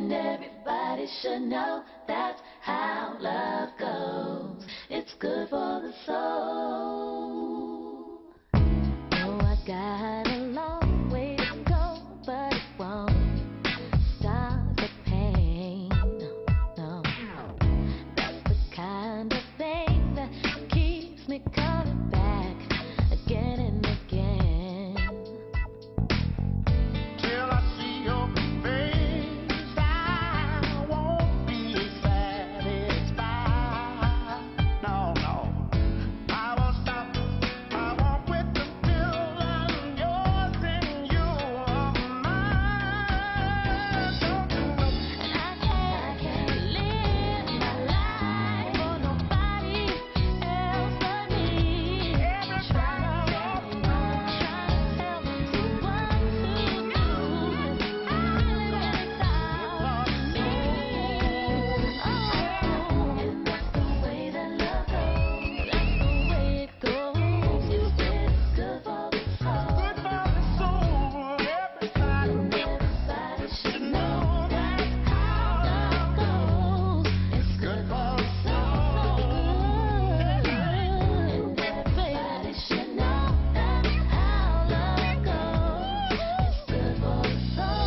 And everybody should know that's how love goes. It's good for the soul. Oh, I got a long way to go, but it won't stop the pain. No, that's the kind of thing that keeps me coming back again and again. Till I see your face, I won't be satisfied. No, no, I won't stop. I won't quit until I'm yours and you're mine. Don't you know? And I can't live my life for nobody else but me. Trying to tell the one who wants to do is feeling inside me. Oh, and that's the way that love goes. That's the way it goes. You said it's good for the soul. Good for the soul, everybody. And everybody should know that's how love goes. It's good for the soul. And everybody should know that's how love goes. It's good for the soul.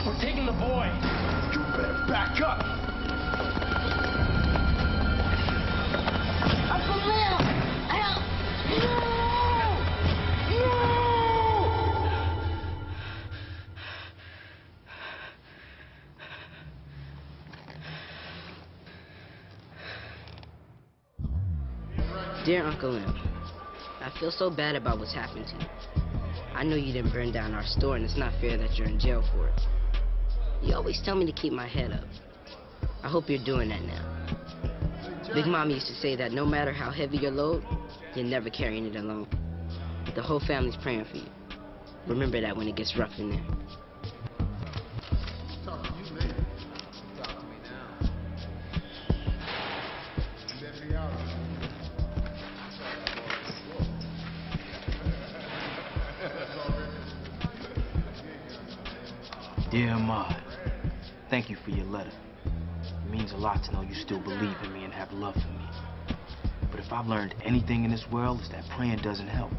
We're taking the boy. You better back up. Uncle Lil, help! Dear Uncle Lim, I feel so bad about what's happened to you. I know you didn't burn down our store, and it's not fair that you're in jail for it. You always tell me to keep my head up. I hope you're doing that now. Big Mom used to say that no matter how heavy your load, you're never carrying it alone. The whole family's praying for you. Remember that when it gets rough in there. Talk to you later. Talk to me now. Deputy out. Dear Ahmad, thank you for your letter. It means a lot to know you still believe in me and have love for me. But if I've learned anything in this world, it's that praying doesn't help.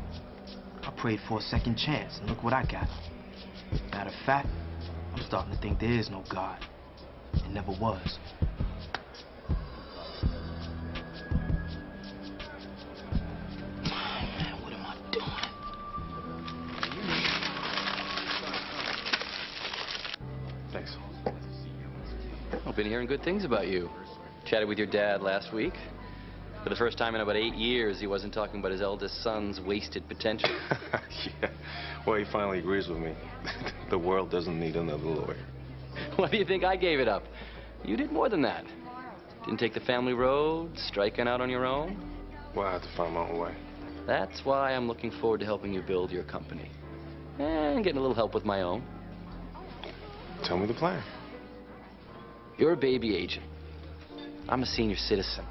I prayed for a second chance, and look what I got. Matter of fact, I'm starting to think there is no God. It never was. Man, what am I doing? Thanks. I've been hearing good things about you. Chatted with your dad last week. For the first time in about 8 years, he wasn't talking about his eldest son's wasted potential. Yeah. Well, he finally agrees with me. The world doesn't need another lawyer. Why do you think I gave it up? You did more than that. Didn't take the family road, striking out on your own. Well, I have to find my own way. That's why I'm looking forward to helping you build your company. And getting a little help with my own. Tell me the plan. You're a baby agent. I'm a senior citizen.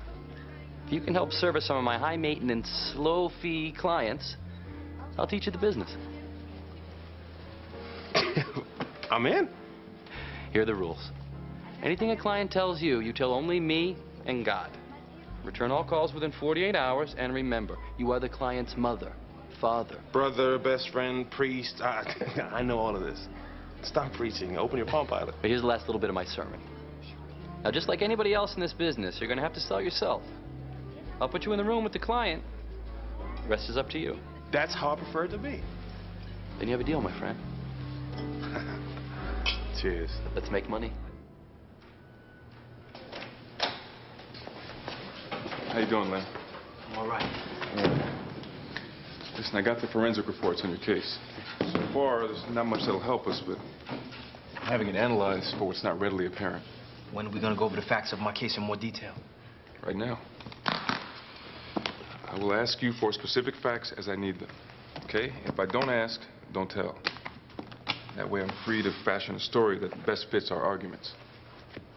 If you can help service some of my high-maintenance, slow-fee clients, I'll teach you the business. I'm in. Here are the rules. Anything a client tells you, you tell only me and God. Return all calls within 48 hours, and remember, you are the client's mother, father. Brother, best friend, priest. I know all of this. Stop preaching. Open your Palm Pilot. But here's the last little bit of my sermon. Now, just like anybody else in this business, you're going to have to sell yourself. I'll put you in the room with the client. The rest is up to you. That's how I prefer it to be. Then you have a deal, my friend. Cheers. Let's make money. How you doing, Len? I'm all right. Listen, I got the forensic reports on your case. So far, there's not much that'll help us, but I'm having it analyzed for what's not readily apparent. When are we going to go over the facts of my case in more detail? Right now. I will ask you for specific facts as I need them. Okay? If I don't ask, don't tell. That way I'm free to fashion a story that best fits our arguments.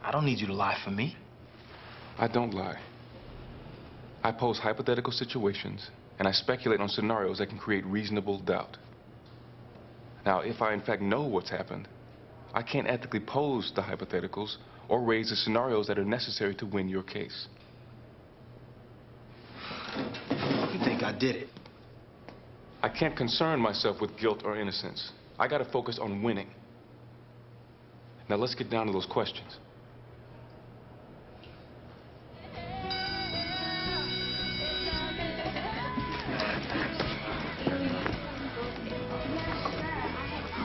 I don't need you to lie for me. I don't lie. I pose hypothetical situations, and I speculate on scenarios that can create reasonable doubt. Now, if I in fact know what's happened, I can't ethically pose the hypotheticals or raise the scenarios that are necessary to win your case. You think I did it? I can't concern myself with guilt or innocence. I gotta focus on winning. Now let's get down to those questions.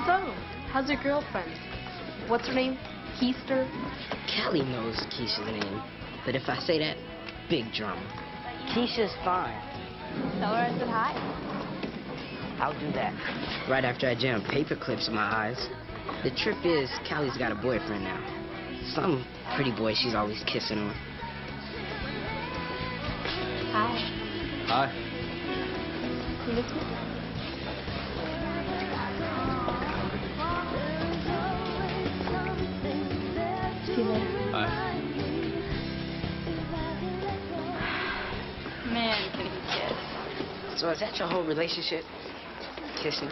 So, how's your girlfriend? What's her name? Keister? Callie knows Keisha's name, but if I say that, big drama. Keisha's fine. Tell her I said hi. I'll do that. Right after I jam paper clips in my eyes. The trip is, Callie's got a boyfriend now. Some pretty boy she's always kissing on. Hi. Hi. You miss me? See you later. Hi. Man, can he kiss? So is that your whole relationship? Kissing?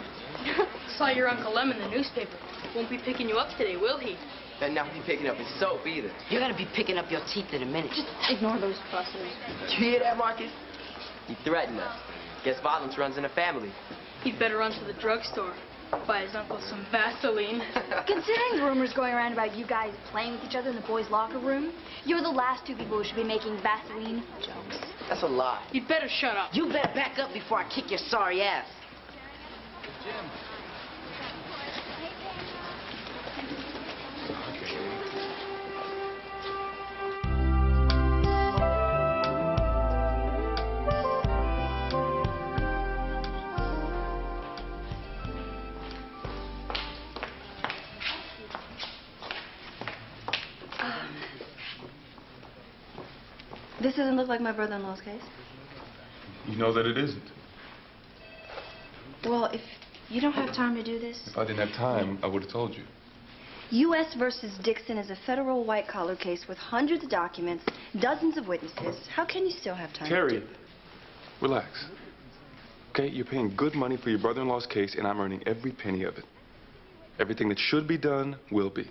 Saw your Uncle Lem in the newspaper. Won't be picking you up today, will he? And not be picking up his soap either. You're gonna be picking up your teeth in a minute. Just ignore those fussers. Did you hear that, Marcus? He threatened us. Guess violence runs in the family. He'd better run to the drugstore. Buy his uncle some Vaseline. Considering the rumors going around about you guys playing with each other in the boys' locker room, you're the last two people who should be making Vaseline jokes. That's a lie. You'd better shut up. You better back up before I kick your sorry ass. This doesn't look like my brother-in-law's case. You know that it isn't. Well, if you don't have time to do this... If I didn't have time, I would have told you. U.S. versus Dixon is a federal white-collar case with hundreds of documents, dozens of witnesses. How can you still have time to Terry, do it? relax. Okay, you're paying good money for your brother-in-law's case, and I'm earning every penny of it. Everything that should be done will be.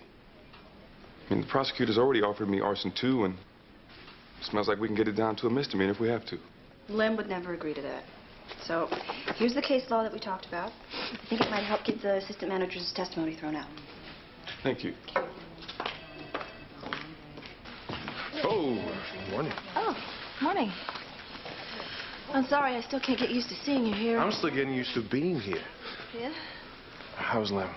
I mean, the prosecutor's already offered me arson too, and it smells like we can get it down to a misdemeanor if we have to. Lem would never agree to that. So, here's the case law that we talked about. I think it might help get the assistant manager's testimony thrown out. Thank you. Oh, morning. Oh, morning. I'm sorry, I still can't get used to seeing you here. I'm still getting used to being here. Yeah? How's Lem?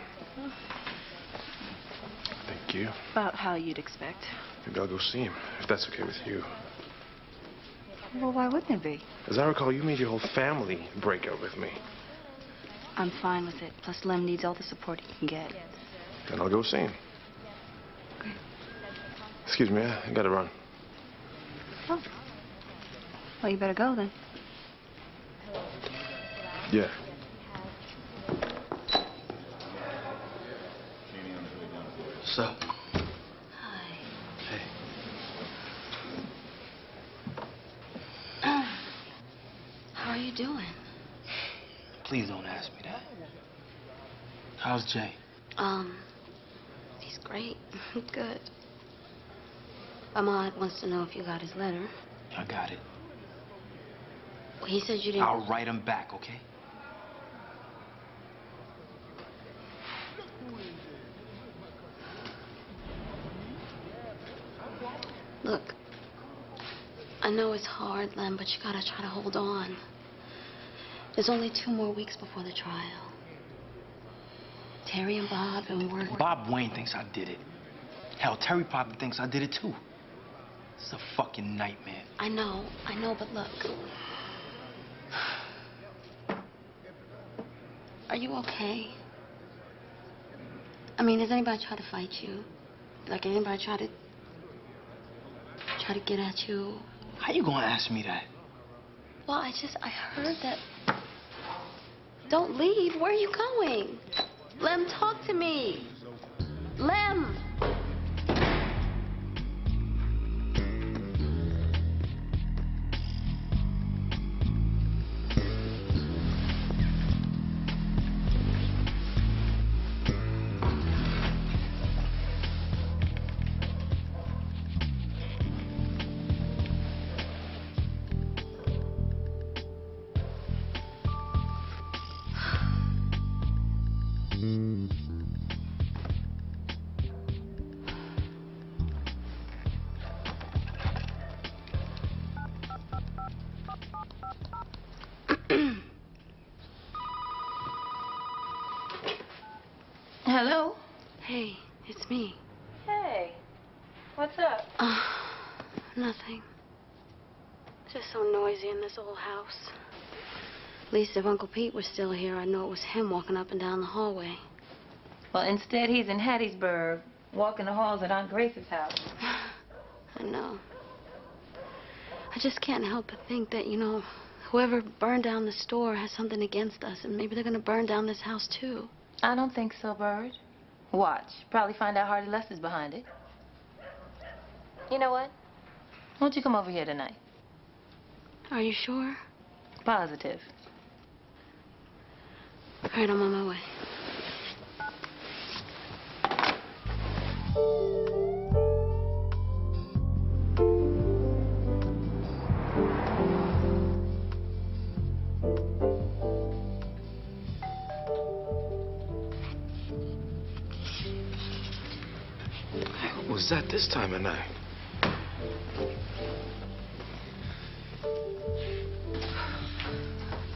Thank you. About how you'd expect. Maybe I'll go see him, if that's okay with you. Well, why wouldn't it be? As I recall, you made your whole family break up with me. I'm fine with it. Plus, Lem needs all the support he can get. Then I'll go see him. Okay. Excuse me, I gotta run. Oh. Well, you better go then. Yeah. So, Hi. hey, How are you doing? please don't ask me that. How's Jay? He's great. Good. Ahmad wants to know if you got his letter. I got it. Well, he said you didn't... I'll write him back, okay? Look, I know it's hard, Lem, but you gotta try to hold on. There's only 2 more weeks before the trial. Terry and Bob and work... Bob Wayne thinks I did it. Hell, Terry probably thinks I did it too. It's a fucking nightmare. I know, but look. Are you okay? I mean, has anybody tried to fight you? Like, anybody try to get at you? How you gonna ask me that? Well, I heard that... Don't leave. Where are you going? Lem, talk to me. Lem! Hello? Hey, it's me. Hey. What's up? Nothing. Just so noisy in this old house. At least if Uncle Pete was still here, I'd know it was him walking up and down the hallway. Well, instead, he's in Hattiesburg, walking the halls at Aunt Grace's house. I know. I just can't help but think that, whoever burned down the store has something against us, and maybe they're gonna burn down this house, too. I don't think so, Bird. Watch. Probably find out Hardy Lester's behind it. You know what? Won't you come over here tonight? Are you sure? Positive. All right, I'm on my way. What was that this time of night?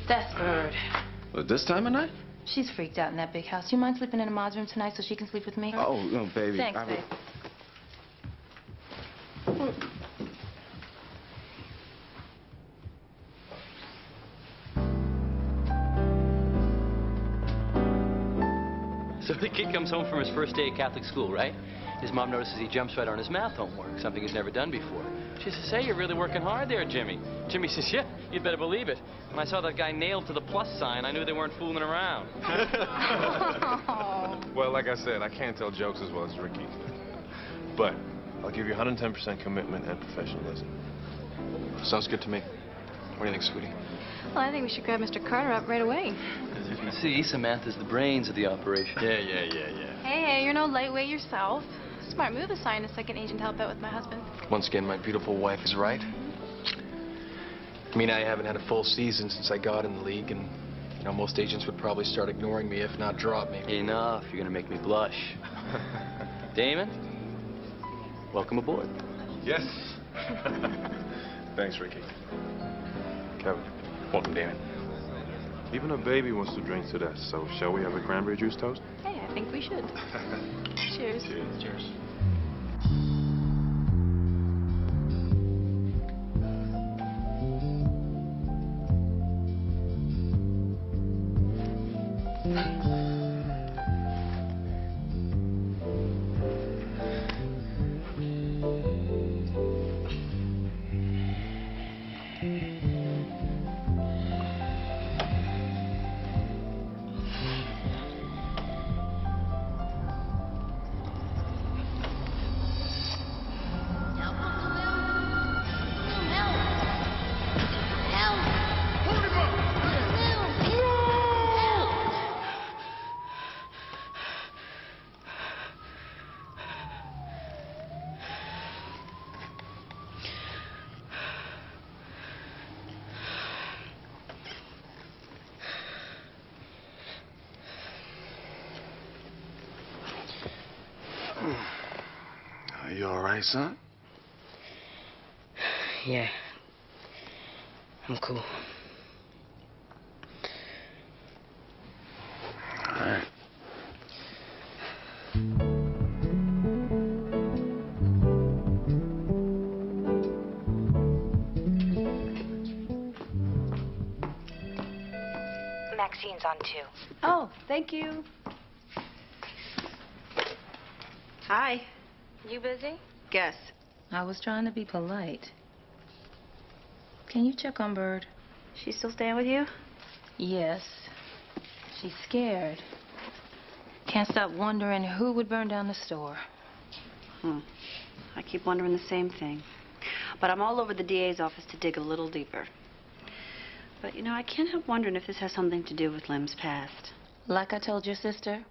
That's Bird. Well, this time of night? She's freaked out in that big house. You mind sleeping in Ahmad's room tonight so she can sleep with me? Oh, no, baby. Thanks, I babe. So the kid comes home from his first day at Catholic school, right? His mom notices he jumps right on his math homework, something he's never done before. She says, hey, you're really working hard there, Jimmy. Jimmy says, yeah, you'd better believe it. When I saw that guy nailed to the plus sign, I knew they weren't fooling around. Well, like I said, I can't tell jokes as well as Ricky. But I'll give you 110% commitment and professionalism. Sounds good to me. What do you think, sweetie? Well, I think we should grab Mr. Carter up right away. As you can see, Samantha's the brains of the operation. Yeah. Hey, you're no lightweight yourself. Smart move assigning a second agent to help out with my husband. Once again, my beautiful wife is right. I mean, I haven't had a full season since I got in the league, and, most agents would probably start ignoring me, if not drop me. Enough. You're going to make me blush. Damon, welcome aboard. Yes. Thanks, Ricky. Kevin. Welcome, Damon. Even a baby wants to drink to that, so shall we have a cranberry juice toast? Hey, I think we should. Cheers. Cheers. Are you all right, son? Yeah. I'm cool. All right. Maxine's on too. Oh, thank you. Hi. You busy? Guess. I was trying to be polite. Can you check on Bird? She's still staying with you? Yes. She's scared. Can't stop wondering who would burn down the store. I keep wondering the same thing. But I'm all over the DA's office to dig a little deeper. But, I can't help wondering if this has something to do with Lem's past. Like I told your sister,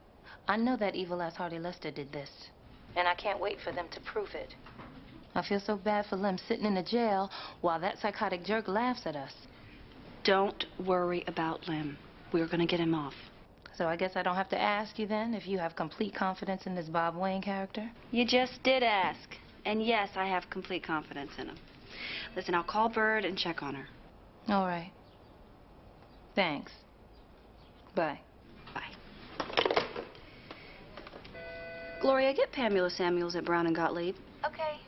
I know that evil-ass Hardy Lester did this. And I can't wait for them to prove it. I feel so bad for Lem sitting in the jail while that psychotic jerk laughs at us. Don't worry about Lem. We're going to get him off. So I guess I don't have to ask you then if you have complete confidence in this Bob Wayne character? You just did ask. And yes, I have complete confidence in him. Listen, I'll call Bird and check on her. All right. Thanks. Bye. Gloria, get Pamela Samuels at Brown and Gottlieb. Okay.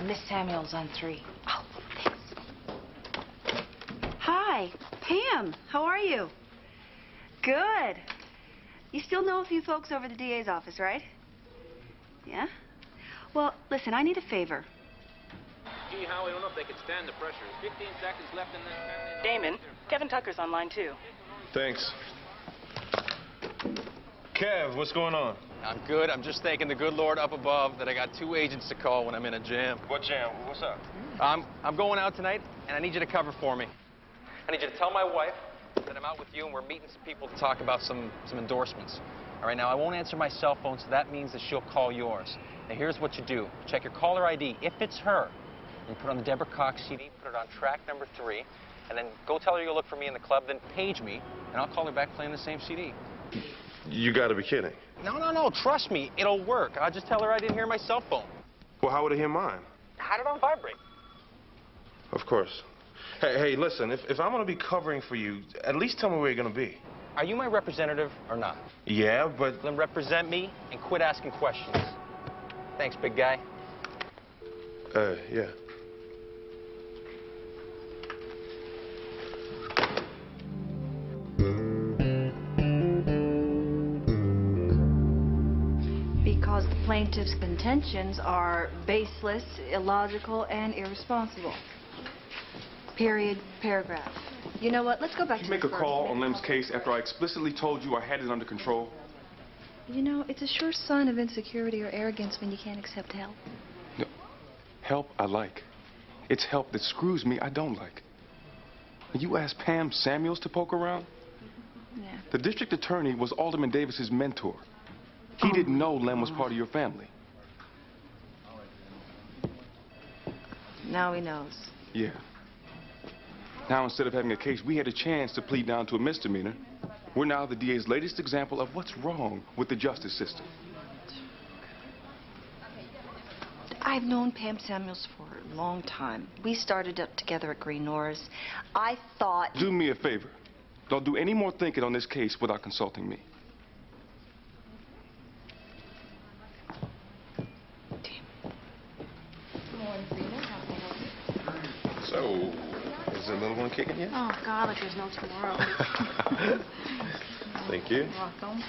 Miss Samuels on 3. Oh, thanks. Hi, Pam. How are you? Good. You still know a few folks over the DA's office, right? Yeah? Well, listen, I need a favor. Gee, Howie, I don't know if they can stand the pressure. 15 seconds left in this. Damon, Kevin Tucker's on line 2. Thanks. Kev, what's going on? I'm good. I'm just thanking the good Lord up above that I got 2 agents to call when I'm in a jam. What jam? What's up? I'm going out tonight, and I need you to cover for me. I need you to tell my wife that I'm out with you, and we're meeting some people to talk about some endorsements. All right, now, I won't answer my cell phone, so that means that she'll call yours. Now, here's what you do. Check your caller ID. If it's her, you put on the Deborah Cox CD, put it on track number 3, and then go tell her you'll look for me in the club, then page me, and I'll call her back playing the same CD. You gotta be kidding. No, trust me, it'll work. I'll just tell her I didn't hear my cell phone. Well, how would I hear mine? Had it on vibrate. Of course. Hey, listen, if I'm gonna be covering for you, at least tell me where you're gonna be. Are you my representative or not? Yeah, but... Then represent me and quit asking questions. Thanks, big guy. Yeah. Because the plaintiff's contentions are baseless, illogical, and irresponsible. Period, paragraph. You know what? Let's go back Did to you make the a first. call on Lem's case after I explicitly told you I had it under control? You know, it's a sure sign of insecurity or arrogance when you can't accept help. No. Help I like. It's help that screws me I don't like. You asked Pam Samuels to poke around? Yeah. The district attorney was Alderman Davis's mentor. He didn't know Lem was part of your family. Now he knows. Yeah. Now, instead of having a case we had a chance to plead down to a misdemeanor, we're now the DA's latest example of what's wrong with the justice system. I've known Pam Samuels for a long time. We started up together at Green Norris. I thought... Do me a favor. Don't do any more thinking on this case without consulting me. So, is the little one kicking yet? Oh, God, like there's no tomorrow. Thank you. You're welcome.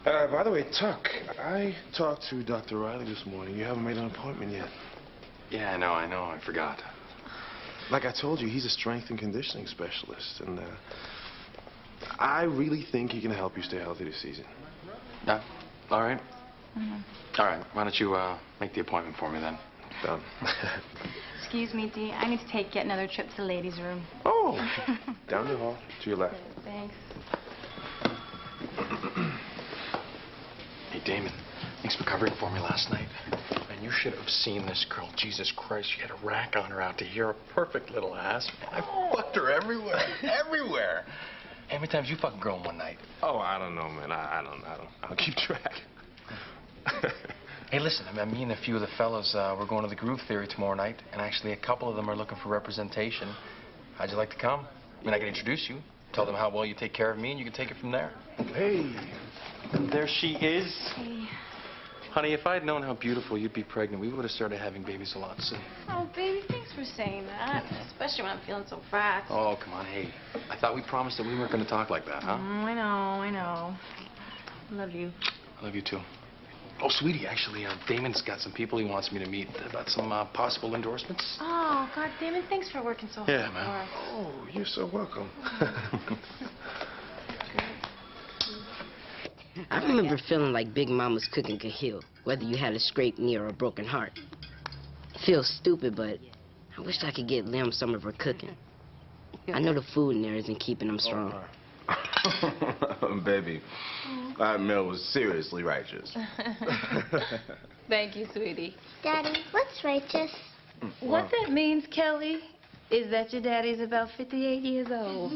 By the way, Tuck, I talked to Dr. Riley this morning. You haven't made an appointment yet. Yeah, I know. I forgot. Like I told you, he's a strength and conditioning specialist, and I really think he can help you stay healthy this season. Yeah. All right. All right. Why don't you make the appointment for me then? Done. Excuse me, Dee. I need to take yet another trip to the ladies' room. Oh, down the hall to your left. Thanks. Hey, Damon. Thanks for covering for me last night. Man, you should have seen this girl. Jesus Christ, she had a rack on her out to here. A perfect little ass. Man, I fucked her everywhere. Everywhere. How many times you fuck a girl in one night? Oh, I don't know, man. I don't keep track. Hey, listen, me and a few of the fellas, we're going to the Groove Theory tomorrow night, and actually a couple of them are looking for representation. How'd you like to come? I mean, I can introduce you, tell them how well you take care of me, and you can take it from there. Hey. There she is. Hey. Honey, if I'd known how beautiful you'd be pregnant, we would have started having babies a lot sooner. Oh, baby, thanks for saying that. Especially when I'm feeling so fat. Oh, come on, hey. I thought we promised that we weren't going to talk like that, huh? I know. Love you. I love you, too. Oh, sweetie, actually, Damon's got some people he wants me to meet about some possible endorsements. Oh, God damn it. Thanks for working so hard. Yeah, man. Oh, you're so welcome. I remember feeling like Big Mama's cooking could heal, whether you had a scraped knee or a broken heart. It feels stupid, but I wish I could get Lem some of her cooking. I know the food in there isn't keeping him strong. Baby, that meal was seriously righteous. Thank you, sweetie. Daddy, what's righteous? What that means, Kelly, is that your daddy's about 58 years old.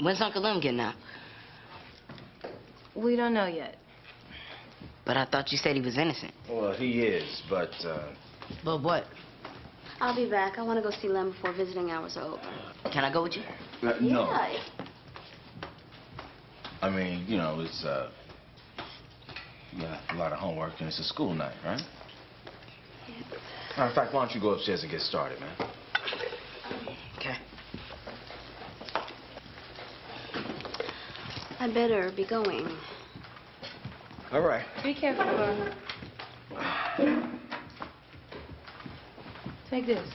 When's Uncle Lem getting out? We don't know yet. But I thought you said he was innocent. Well, he is, but, But what? I'll be back. I want to go see Lem before visiting hours are over. Can I go with you? no. Yeah. I mean, you know, it's, you got a lot of homework and it's a school night, right? Matter of fact, why don't you go upstairs and get started, man? Okay. I better be going. All right. Be careful, Laura. Take this.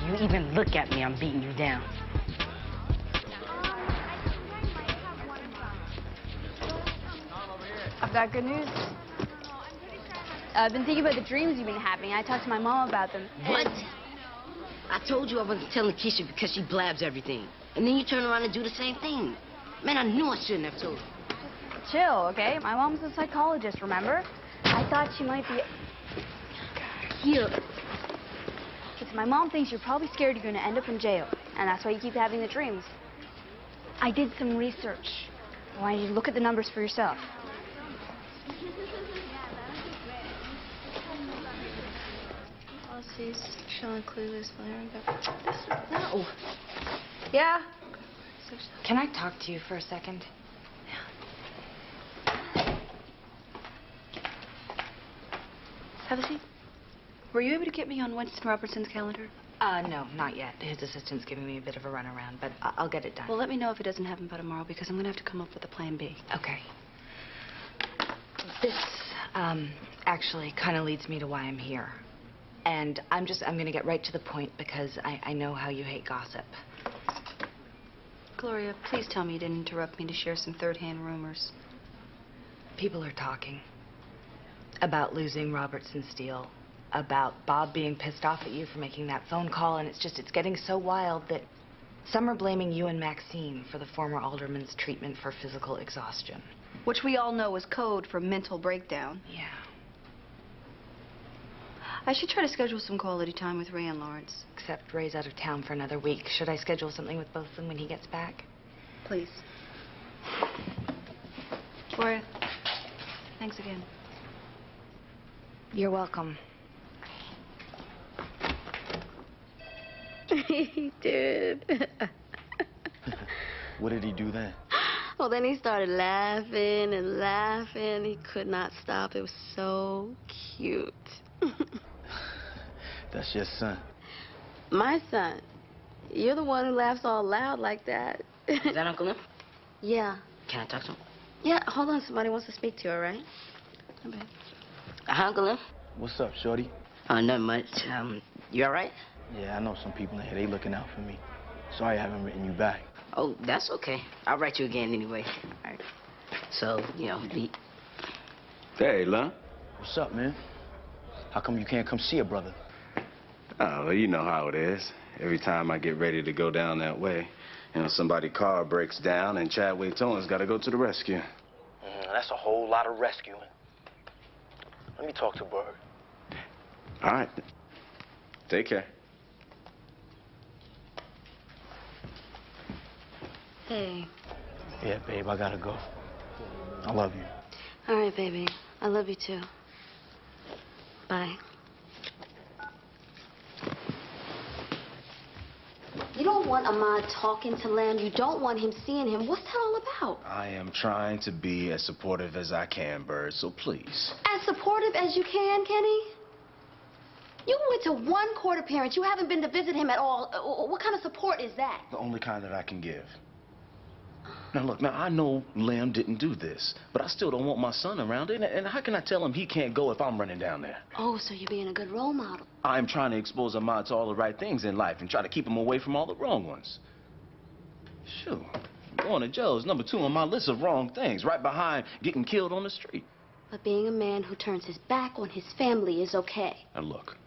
You even look at me, I'm beating you down. I've got good news. I've been thinking about the dreams you've been having. I talked to my mom about them. What? I told you I wasn't telling Keisha because she blabs everything. And then you turn around and do the same thing. Man, I knew I shouldn't have told her. Chill, okay? My mom's a psychologist, remember? I thought she might be... Here. Listen, my mom thinks you're probably scared you're going to end up in jail. And that's why you keep having the dreams. I did some research. I want you to look at the numbers for yourself. Policies showing clueless flaring. No. Yeah? Can I talk to you for a second? Have a seat. Were you able to get me on Winston Robertson's calendar? No, not yet. His assistant's giving me a bit of a runaround, but I'll get it done. Well, let me know if it doesn't happen by tomorrow, because I'm going to have to come up with a plan B. Okay. This, actually kind of leads me to why I'm here. And I'm going to get right to the point because I know how you hate gossip. Gloria, please tell me you didn't interrupt me to share some third-hand rumors. People are talking about losing Robertson Steele, about Bob being pissed off at you for making that phone call, and it's getting so wild that some are blaming you and Maxine for the former alderman's treatment for physical exhaustion. Which we all know is code for mental breakdown. Yeah. I should try to schedule some quality time with Ray and Lawrence. Except Ray's out of town for another week. Should I schedule something with both of them when he gets back? Please. Gloria, thanks again. You're welcome. He did. What did he do then? Well, then he started laughing and laughing. He could not stop. It was so cute. That's your son. My son. You're the one who laughs all loud like that. Is that Uncle Lem? Yeah. Can I talk to him? Yeah, hold on. Somebody wants to speak to you, all right? Okay. Hi, Uncle Lem. What's up, shorty? Not much. You all right? Yeah, I know some people in here. They looking out for me. Sorry I haven't written you back. Oh, that's okay. I'll write you again anyway. All right. So, beat. Hey, Lon. What's up, man? How come you can't come see a brother? Oh, well, you know how it is. Every time I get ready to go down that way, somebody's car breaks down and Chadwick Towing's got to go to the rescue. That's a whole lot of rescuing. Let me talk to Bird. All right. Take care. Hey. Yeah, babe, I gotta go. I love you. All right, baby. I love you, too. Bye. You don't want Ahmad talking to Lamb. You don't want him seeing him. What's that all about? I am trying to be as supportive as I can, Bird, so please. As supportive as you can, Kenny? You went to one court appearance. You haven't been to visit him at all. What kind of support is that? The only kind that I can give. Now, look, I know Lamb didn't do this, but I still don't want my son around it. And how can I tell him he can't go if I'm running down there? Oh, so you're being a good role model. I'm trying to expose Ahmad to all the right things in life and try to keep him away from all the wrong ones. Sure, going to jail is number 2 on my list of wrong things, right behind getting killed on the street. But being a man who turns his back on his family is okay. Now look.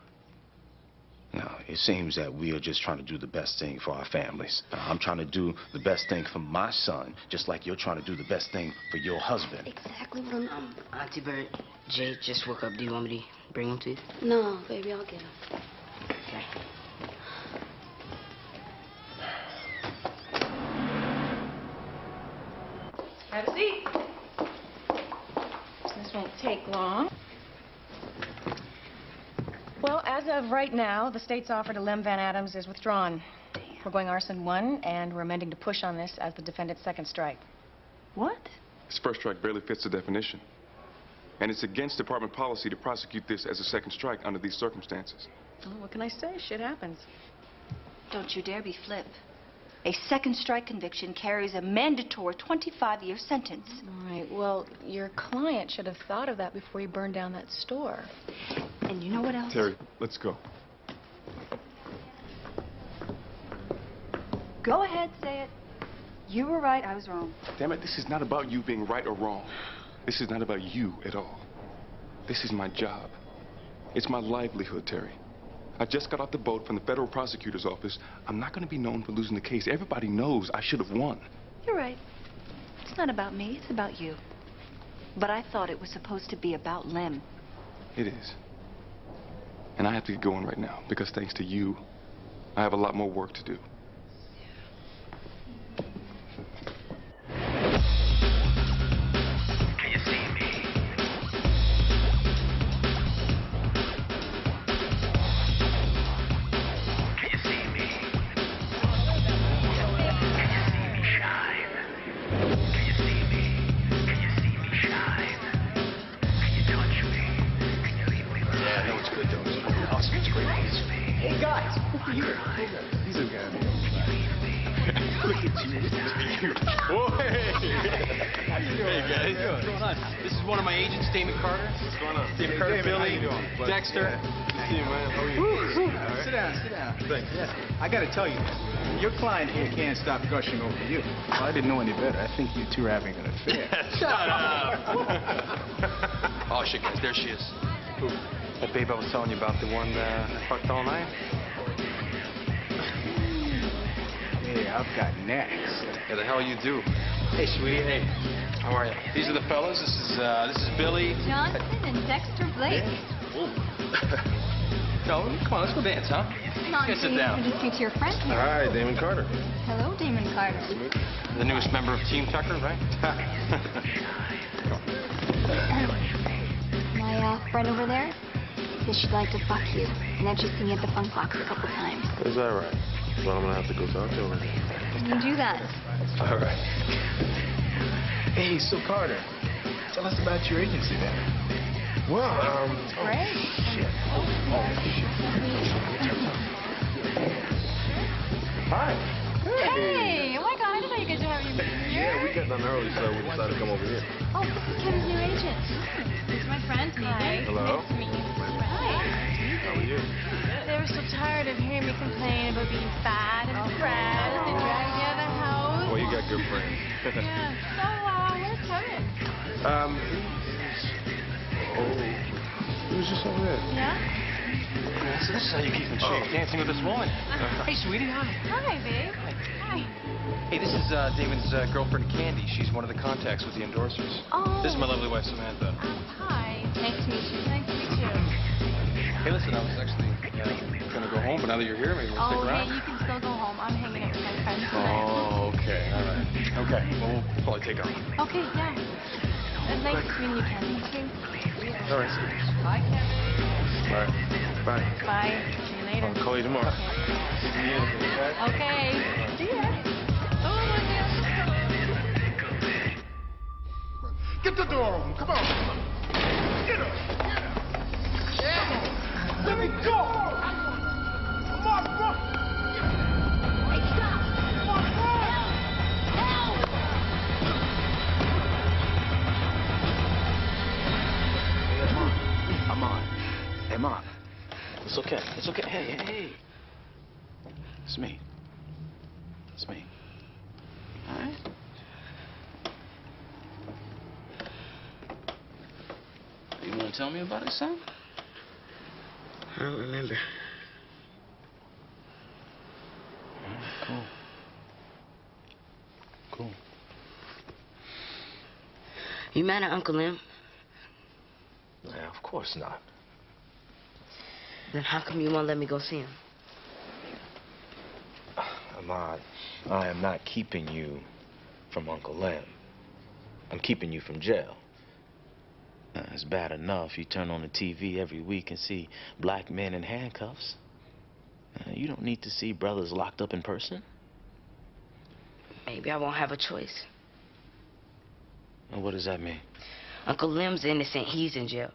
Now, it seems that we are just trying to do the best thing for our families. Now, I'm trying to do the best thing for my son, just like you're trying to do the best thing for your husband. Exactly what I'm... Auntie Bird, Jay just woke up. Do you want me to bring him to you? No, baby, I'll get him. Okay. Have a seat. This won't take long. Well, as of right now, the state's offer to Lem Van Adams is withdrawn. We're going arson 1, and we're amending to push on this as the defendant's second strike. What? His first strike barely fits the definition. And it's against department policy to prosecute this as a second strike under these circumstances. Well, what can I say? Shit happens. Don't you dare be flip. A second strike conviction carries a mandatory 25-year sentence. All right, well, your client should have thought of that before he burned down that store. And you know what else? Terry, let's go. Go ahead, say it. You were right, I was wrong. Damn it, this is not about you being right or wrong. This is not about you at all. This is my job. It's my livelihood, Terry. I just got off the boat from the federal prosecutor's office. I'm not going to be known for losing the case. Everybody knows I should have won. You're right. It's not about me, it's about you. But I thought it was supposed to be about Lem. It is. And I have to get going right now because thanks to you, I have a lot more work to do. Can you see me? Can you see me? Can you see me shine? Can you see me? Can you see me shine? Can you touch me? Can you leave me alone? Yeah, I know it's good, though. Awesome, it's great. Hey, guys, look at you. These are guys. Look at you. Whoa, hey. How you doing? Hey, guys. What's going on? This is one of my agents, Damon Carter. What's going on? Damon Carter, David, how Billy, you doing? Dexter. Yeah. Good to see you, man. How are you? Sit down, sit down. Thanks. Yeah. I gotta tell you, your client here can't stop gushing over you. Well, I didn't know any better. I think you two are having an affair. Shut up. Oh, shit, guys. There she is. Who? That babe I was telling you about, the one that fucked all night? Hey, I've got next. Yeah, the hell you do. Hey, sweetie. Hey. How are you? These are the fellas. This is Billy. Johnson and Dexter Blake. Ooh. No, come on, let's go dance, huh? Come on, Get sit please down. introduce you to your friend here. Hi, Damon Carter. Hello, Damon Carter. The newest member of Team Tucker, right? My friend over there says she'd like to fuck you, and that she's seen you at the Funk Box a couple times. Is that right? Well, I'm gonna have to go talk to her. You do that. All right. Hey, so Carter, tell us about your agency then. Well, Great. Shit. Oh, shit. Hi. Hey! Oh my God, I didn't know you guys were having your meeting here. Yeah, we got done early, so we decided to come over here. Oh, this is Kim's new agent. This is my friend, Megan. Hello. Nice to meet you. Hi. How are you? They were so tired of hearing me complain about being fat and depressed and dragged me out of the house. Well, you got good friends. Yeah. So, where's Kevin? He was just over there. Yeah? So this is how you keep in shape, dancing with this woman. Hey, sweetie, hi. Hi, babe. Hi. Hey, this is Damon's girlfriend, Candy. She's one of the contacts with the endorsers. Oh. This is my lovely wife, Samantha. Hi. Nice to meet you. Nice to meet you. Hey, listen, I was actually gonna go home, but now that you're here, maybe we'll stick Oh, around. hey, you can still go home. I'm hanging out with my friends tonight. Oh, okay, all right. Okay, well, we'll probably take off. Okay, yeah. Nice meeting you, Candy. All right. Bye, Kevin. All right. Bye. Bye. See you later. I'll call you tomorrow. Okay. See ya. Oh, my God. Get the door open. Come on. Get her. Come on. Let me go. Come on, run. Hey, stop. Come on, run. Help. I'm on. Hey, Mom. It's okay. It's okay. Hey, hey, hey. It's me. It's me. All right? want to tell me about it, son? I don't remember. Cool. Cool. You mad at Uncle Lem? Yeah, of course not. Then how come you won't let me go see him? Ahmad, I am not keeping you from Uncle Lem. I'm keeping you from jail. It's bad enough you turn on the TV every week and see black men in handcuffs. You don't need to see brothers locked up in person. Maybe I won't have a choice. And what does that mean? Uncle Lem's innocent. He's in jail.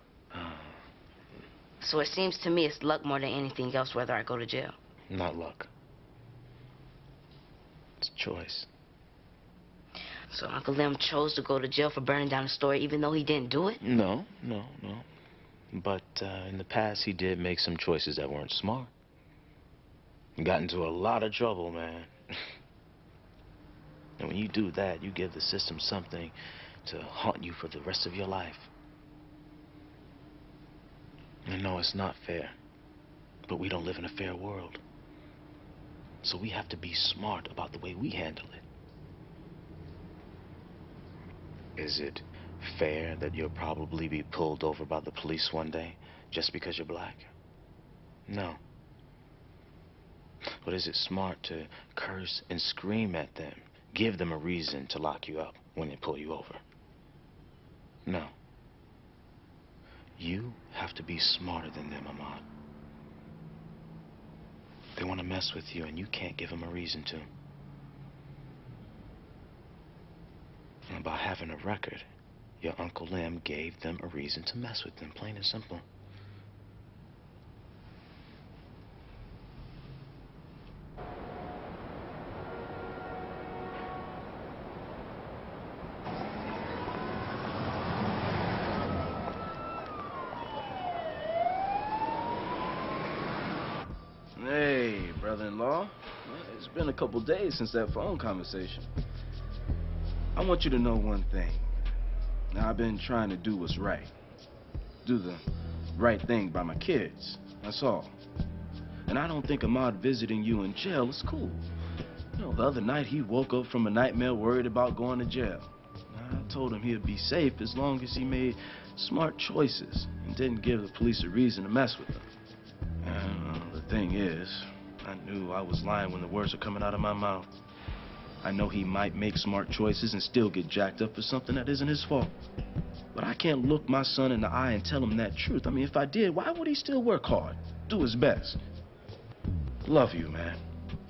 So it seems to me it's luck more than anything else whether I go to jail. Not luck. It's choice. So Uncle Lem chose to go to jail for burning down the store even though he didn't do it? No. But in the past, he did make some choices that weren't smart. He got into a lot of trouble, man. And when you do that, you give the system something to haunt you for the rest of your life. I know it's not fair, but we don't live in a fair world. So we have to be smart about the way we handle it. Is it fair that you'll probably be pulled over by the police one day just because you're black? No. But is it smart to curse and scream at them, give them a reason to lock you up when they pull you over? No. You have to be smarter than them, Ahmad. They want to mess with you, and you can't give them a reason to. And by having a record, your Uncle Lem gave them a reason to mess with them, plain and simple. Hey, brother-in-law. It's been a couple days since that phone conversation. I want you to know one thing. Now, I've been trying to do what's right. Do the right thing by my kids. That's all. And I don't think Ahmad visiting you in jail is cool. You know, the other night he woke up from a nightmare worried about going to jail. I told him he'd be safe as long as he made smart choices and didn't give the police a reason to mess with them. And the thing is, I knew I was lying when the words were coming out of my mouth. I know he might make smart choices and still get jacked up for something that isn't his fault. But I can't look my son in the eye and tell him that truth. I mean, if I did, why would he still work hard, do his best? Love you, man.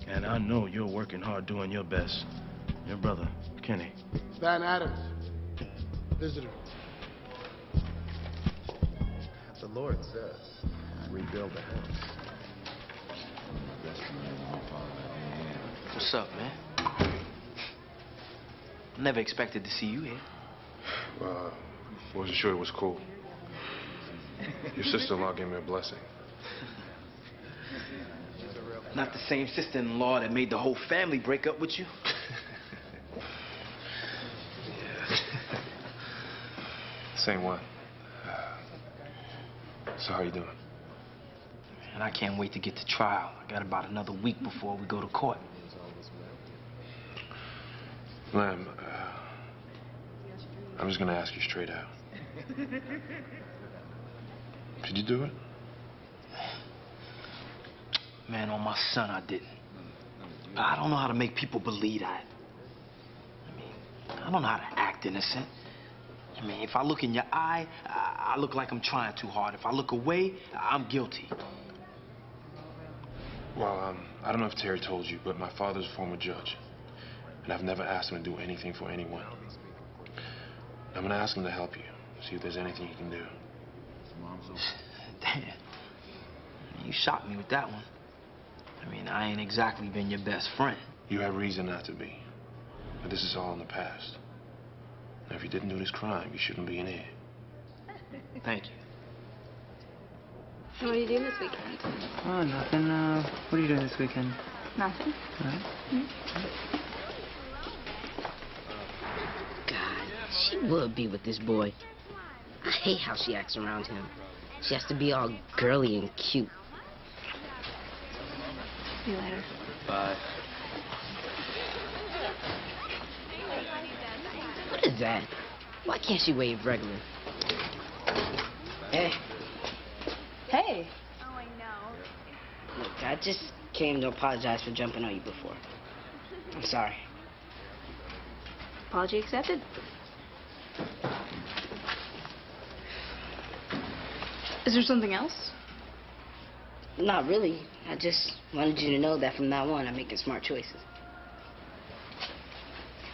And I know you're working hard doing your best. Your brother, Kenny. Van Adams. Visitor. The Lord says, rebuild the house. What's up, man? Never expected to see you here. Wasn't sure it was cool. Your sister-in-law gave me a blessing. Not the same sister-in-law that made the whole family break up with you? Same one. So how you doing? And I can't wait to get to trial. I got about another week before we go to court. Lem, I'm just gonna ask you straight out. Did you do it? Man, on my son, I didn't. I don't know how to make people believe that. I mean, I don't know how to act innocent. I mean, if I look in your eye, I look like I'm trying too hard. If I look away, I'm guilty. Well, I don't know if Terry told you, but my father's a former judge. And I've never asked him to do anything for anyone. I'm gonna ask him to help you, see if there's anything he can do. Damn. You shocked me with that one. I mean, I ain't exactly been your best friend. You have reason not to be. But this is all in the past. Now, if you didn't do this crime, you shouldn't be in here. Thank you. So what are you doing this weekend? Oh, nothing. What are you doing this weekend? Nothing. God, she would be with this boy. I hate how she acts around him. She has to be all girly and cute. See you later. Bye. What is that? Why can't she wave regular? Hey. Hey. Look, I just came to apologize for jumping on you before. I'm sorry. Apology accepted. Is there something else? Not really. I just wanted you to know that from now on, I'm making smart choices.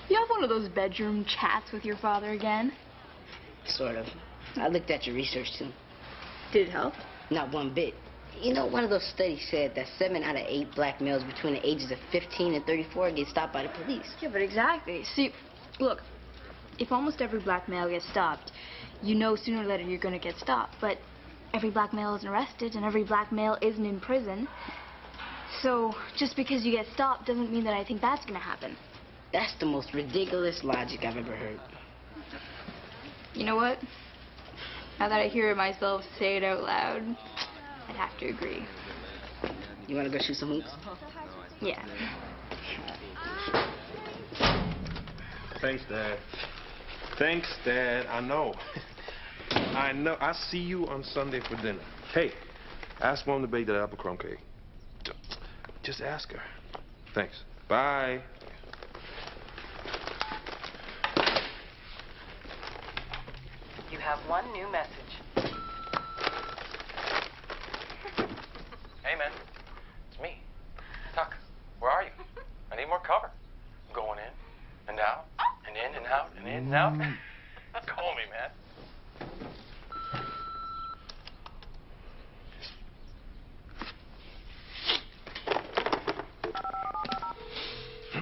You have one of those bedroom chats with your father again? Sort of. I looked at your research, too. Did it help? Not one bit. You know, one of those studies said that 7 out of 8 black males between the ages of 15 and 34 get stopped by the police. Yeah, but exactly. See, look, if almost every black male gets stopped, you know sooner or later you're going to get stopped. But every black male isn't arrested and every black male isn't in prison. So just because you get stopped doesn't mean that I think that's going to happen. That's the most ridiculous logic I've ever heard. You know what? Now that I hear myself say it out loud, I'd have to agree. You want to go shoot some hoops? Yeah. Thanks, Dad. Thanks, Dad. I know. I know. I'll see you on Sunday for dinner. Hey, ask Mom to bake that apple crumb cake. Just ask her. Thanks. Bye. You have one new message. Hey, man. It's me. Tuck, where are you? I need more cover. I'm going in and out and in and out and in and out. Call me, man.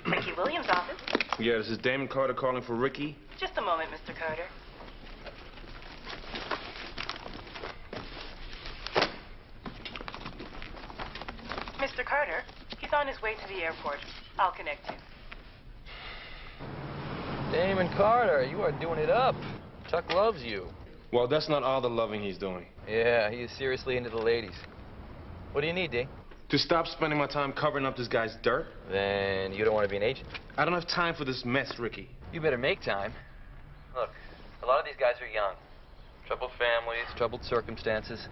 Ricky Williams' office. Yeah, this is Damon Carter calling for Ricky. Just a moment, Mr. Carter. Mr. Carter, he's on his way to the airport. I'll connect you. Damon Carter, you are doing it up. Chuck loves you. Well, that's not all the loving he's doing. Yeah, he is seriously into the ladies. What do you need, D? To stop spending my time covering up this guy's dirt? Then you don't want to be an agent? I don't have time for this mess, Ricky. You better make time. Look, a lot of these guys are young. Troubled families, troubled circumstances.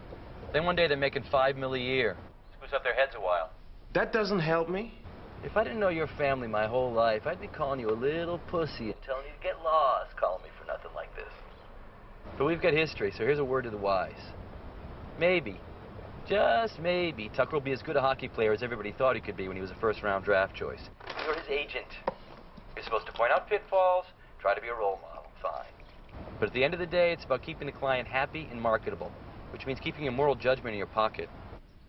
Then one day they're making $5 million a year. Screws up their heads a while. That doesn't help me. If I didn't know your family my whole life, I'd be calling you a little pussy and telling you to get lost, calling me for nothing like this. But we've got history, so here's a word to the wise. Maybe, just maybe, Tucker will be as good a hockey player as everybody thought he could be when he was a first-round draft choice. You're his agent. You're supposed to point out pitfalls, try to be a role model, fine. But at the end of the day, it's about keeping the client happy and marketable, which means keeping your moral judgment in your pocket.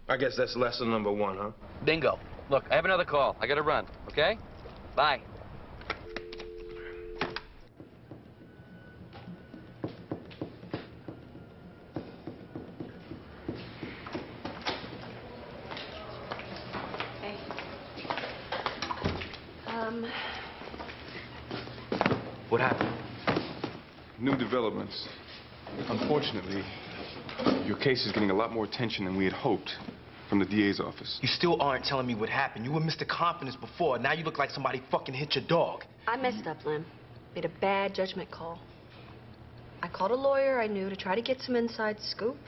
I guess that's lesson number 1, huh? Bingo. Look, I have another call. I gotta run, okay? Bye. Hey. What happened? New developments. Unfortunately, your case is getting a lot more attention than we had hoped from the DA's office. You still aren't telling me what happened. You were Mr. Confidence before. Now you look like somebody fucking hit your dog. I messed up, Lem. Made a bad judgment call. I called a lawyer I knew to try to get some inside scoop,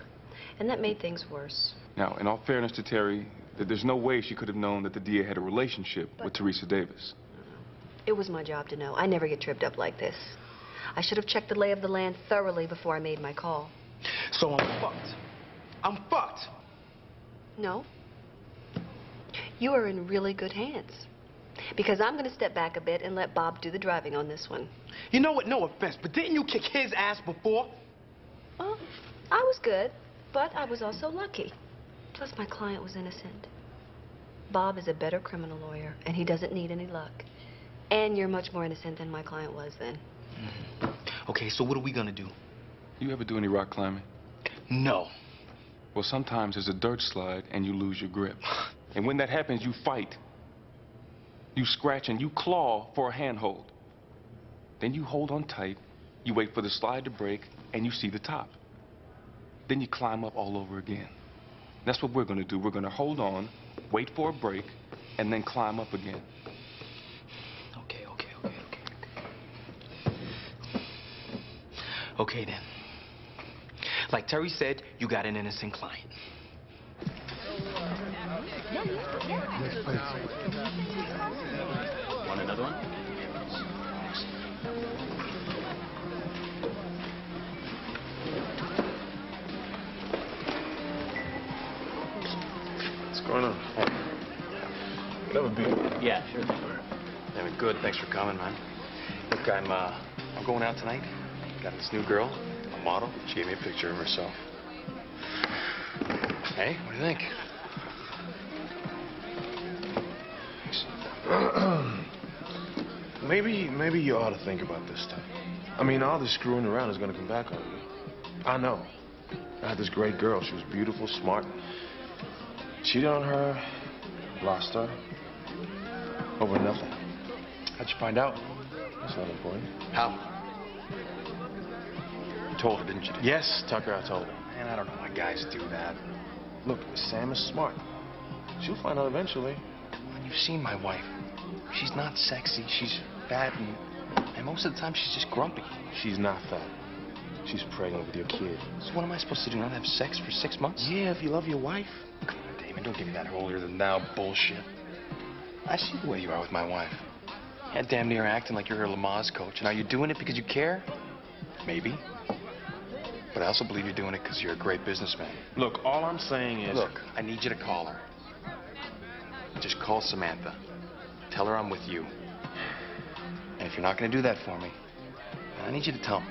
and that made things worse. Now, in all fairness to Terry, there's no way she could have known that the DA had a relationship with Teresa Davis. It was my job to know. I never get tripped up like this. I should have checked the lay of the land thoroughly before I made my call. So I'm fucked. I'm fucked. No. You are in really good hands. Because I'm going to step back a bit and let Bob do the driving on this one. You know what? No offense, but didn't you kick his ass before? Well, I was good, but I was also lucky. Plus, my client was innocent. Bob is a better criminal lawyer, and he doesn't need any luck. And you're much more innocent than my client was then. Okay, so what are we gonna do? You ever do any rock climbing? No. Well, sometimes there's a dirt slide and you lose your grip. And when that happens, you fight. You scratch and you claw for a handhold. Then you hold on tight You wait for the slide to break, and you see the top. Then you climb up all over again. That's what we're going to do. We're going to hold on, wait for a break, and then climb up again. Okay. Okay, then. Like Terry said, you got an innocent client. Want another one? What's going on? Another beer? Yeah, sure thing. Damn it, good. Thanks for coming, man. Look, I'm going out tonight. Got this new girl, a model. She gave me a picture of herself. Hey, what do you think? Maybe you ought to think about this stuff. I mean, all this screwing around is going to come back on you. I know. I had this great girl. She was beautiful, smart. Cheated on her, lost her, over nothing. How'd you find out? That's not important. How? You told her, didn't you? Yes, Tucker, I told her. Man, I don't know why guys do that. Look, Sam is smart. She'll find out eventually. You've seen my wife. She's not sexy. She's fat, and most of the time she's just grumpy. She's not fat. She's pregnant with your kid. So what am I supposed to do, not have sex for 6 months? Yeah, if you love your wife. Come on, Damon, don't give me that holier than thou bullshit. I see the way you are with my wife. You're damn near acting like you're her Lamaze coach. And are you doing it because you care? Maybe. But I also believe you're doing it because you're a great businessman. Look, all I'm saying is... Look, I need you to call her. Just call Samantha. Tell her I'm with you. And if you're not going to do that for me, I need you to tell me.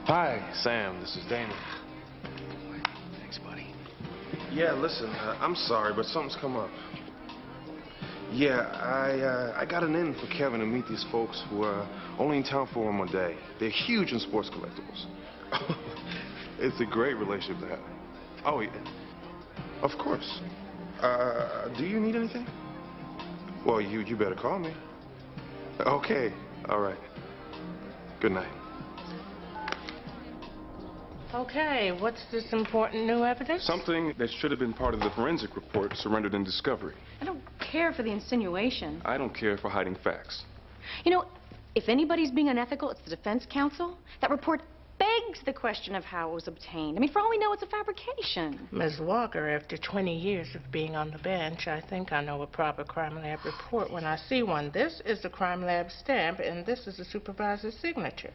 Hi, Sam. This is Damon. Thanks, buddy. Yeah, listen, I'm sorry, but something's come up. Yeah, I got an in for Kevin to meet these folks who are only in town for one more day. They're huge in sports collectibles. It's a great relationship to have. Oh, yeah. Of course. Do you need anything? Well, you better call me. Okay, all right. Good night. Okay, what's this important new evidence? Something that should have been part of the forensic report surrendered in discovery. I don't care for the insinuation. I don't care for hiding facts. You know, if anybody's being unethical, it's the defense counsel. That report begs the question of how it was obtained. I mean, for all we know, it's a fabrication. Ms. Walker, after 20 years of being on the bench, I think I know a proper crime lab report when I see one. This is the crime lab stamp, and this is the supervisor's signature.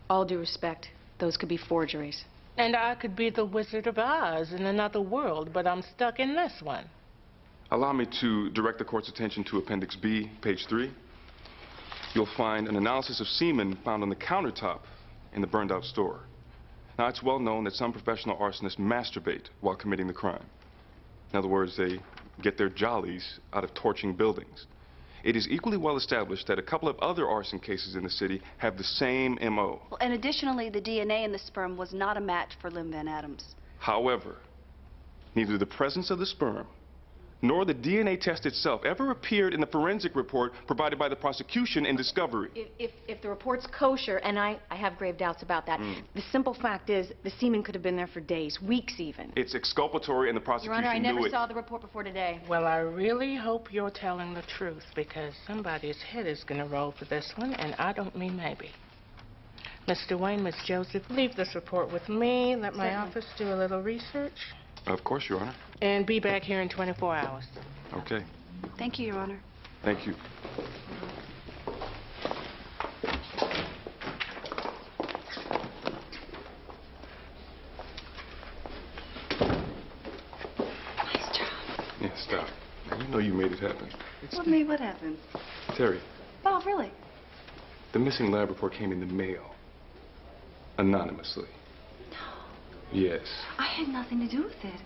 All due respect, those could be forgeries. And I could be the Wizard of Oz in another world, but I'm stuck in this one. Allow me to direct the court's attention to Appendix B, page 3. You'll find an analysis of semen found on the countertop in the burned-out store. Now, it's well known that some professional arsonists masturbate while committing the crime. In other words, they get their jollies out of torching buildings. It is equally well established that a couple of other arson cases in the city have the same M.O. Well, and additionally, the DNA in the sperm was not a match for Lim Van Adams. However, neither the presence of the sperm nor the DNA test itself ever appeared in the forensic report provided by the prosecution in discovery. If the report's kosher, and I have grave doubts about that, the simple fact is the semen could have been there for days, weeks even. It's exculpatory, and the prosecution Your Honor, I knew never it. saw the report before today. Well, I really hope you're telling the truth, because somebody's head is going to roll for this one, and I don't mean maybe. Mr. Wayne, Miss Joseph, leave this report with me. Let my office do a little research. Of course, Your Honor. And be back here in 24 hours. Okay. Thank you, Your Honor. Thank you. Nice job. Yeah, stop. You know you made it happen. What happened? Terry, Oh, really? the missing lab report came in the mail. Anonymously. No. Yes. I had nothing to do with it.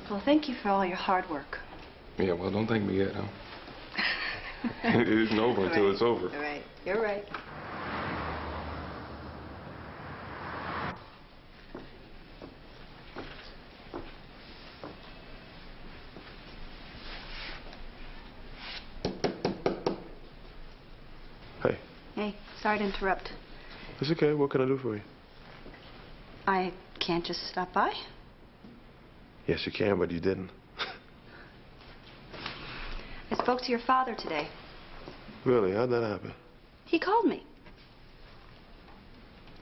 Well, thank you for all your hard work. Yeah, well, don't thank me yet, huh? It isn't over until it's over. All right. You're right. Sorry to interrupt. It's okay. What can I do for you? I can't just stop by. Yes, you can, but you didn't. I spoke to your father today. Really? How'd that happen? He called me.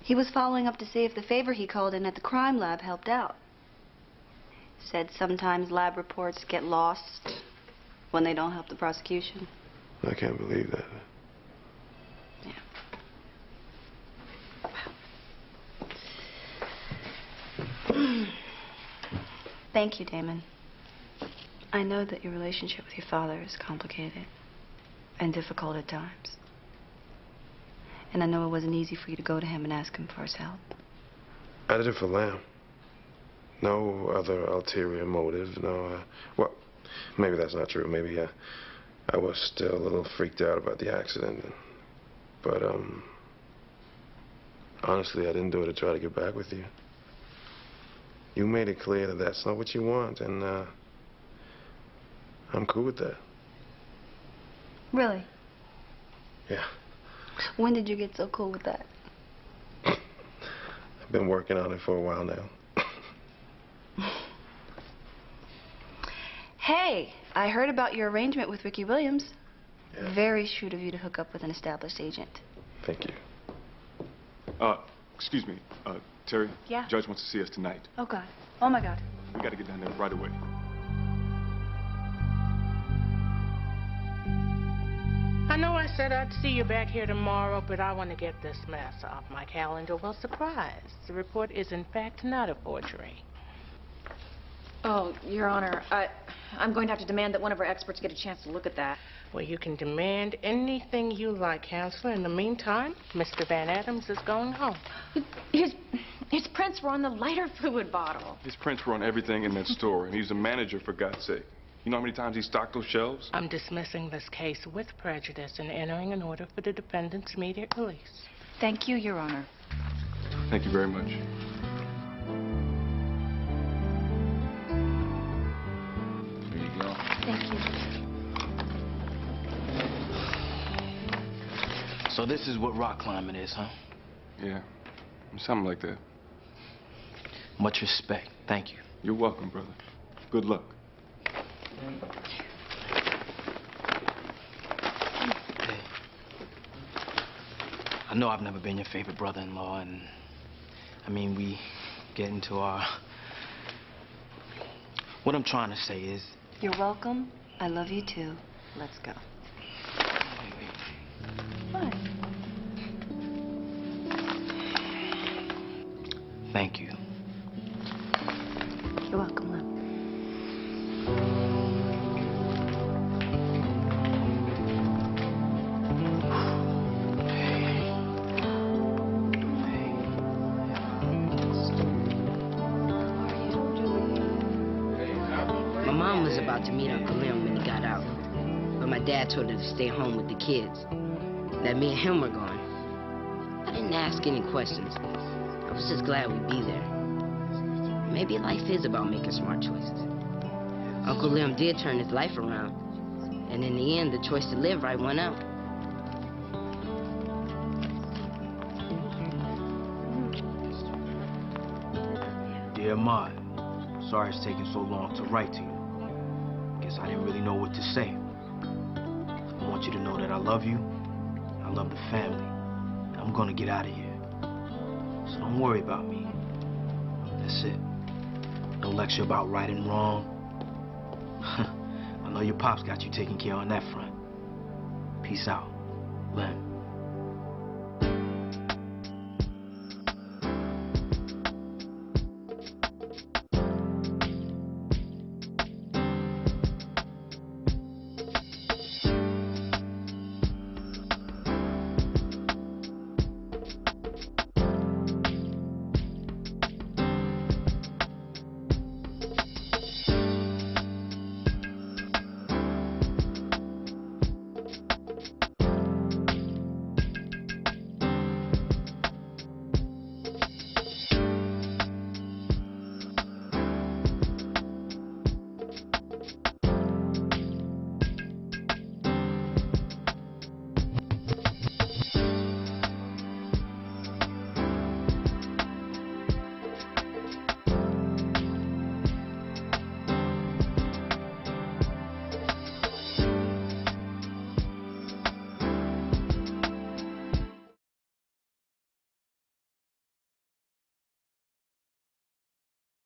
He was following up to see if the favor he called in at the crime lab helped out. Said sometimes lab reports get lost when they don't help the prosecution. I can't believe that. Thank you, Damon. I know that your relationship with your father is complicated and difficult at times. And I know it wasn't easy for you to go to him and ask him for his help. I did it for Lamb. No other ulterior motive, no, well, maybe that's not true. Maybe I was still a little freaked out about the accident. But, honestly, I didn't do it to try to get back with you. You made it clear that that's not what you want, and, I'm cool with that. Really? Yeah. When did you get so cool with that? I've been working on it for a while now. Hey, I heard about your arrangement with Ricky Williams. Yeah. Very shrewd of you to hook up with an established agent. Thank you. Excuse me, Terry? Yeah? Judge wants to see us tonight. Oh, God. Oh, my God. We gotta get down there right away. I know I said I'd see you back here tomorrow, but I want to get this mess off my calendar. Well, surprise. The report is, in fact, not a forgery. Oh, Your Honor, I'm going to have to demand that one of our experts get a chance to look at that. Well, you can demand anything you like, Counselor. In the meantime, Mr. Van Adams is going home. His prints were on the lighter fluid bottle. His prints were on everything in that store, and he's a manager, for God's sake. You know how many times he stocked those shelves? I'm dismissing this case with prejudice and entering an order for the defendant's immediate release. Thank you, Your Honor. Thank you very much. Here you go. Thank you. So this is what rock climbing is, huh? Yeah, something like that. Much respect. Thank you. You're welcome, brother. Good luck. Hey. I know I've never been your favorite brother-in-law, and I mean, we get into our... What I'm trying to say is... You're welcome. I love you, too. Let's go. What? Thank you. You're welcome, Lem. My mom was about to meet Uncle Lem when he got out, but my dad told her to stay home with the kids, that me and him were going. I didn't ask any questions. I was just glad we'd be there. Maybe life is about making smart choices. Uncle Lem did turn his life around, and in the end, the choice to live right won out. Dear Maud, sorry it's taking so long to write to you. Guess I didn't really know what to say. I want you to know that I love you. I love the family. I'm gonna get out of here. So don't worry about me. That's it. No lecture about right and wrong. I know your pops got you taken care of on that front. Peace out, Lem.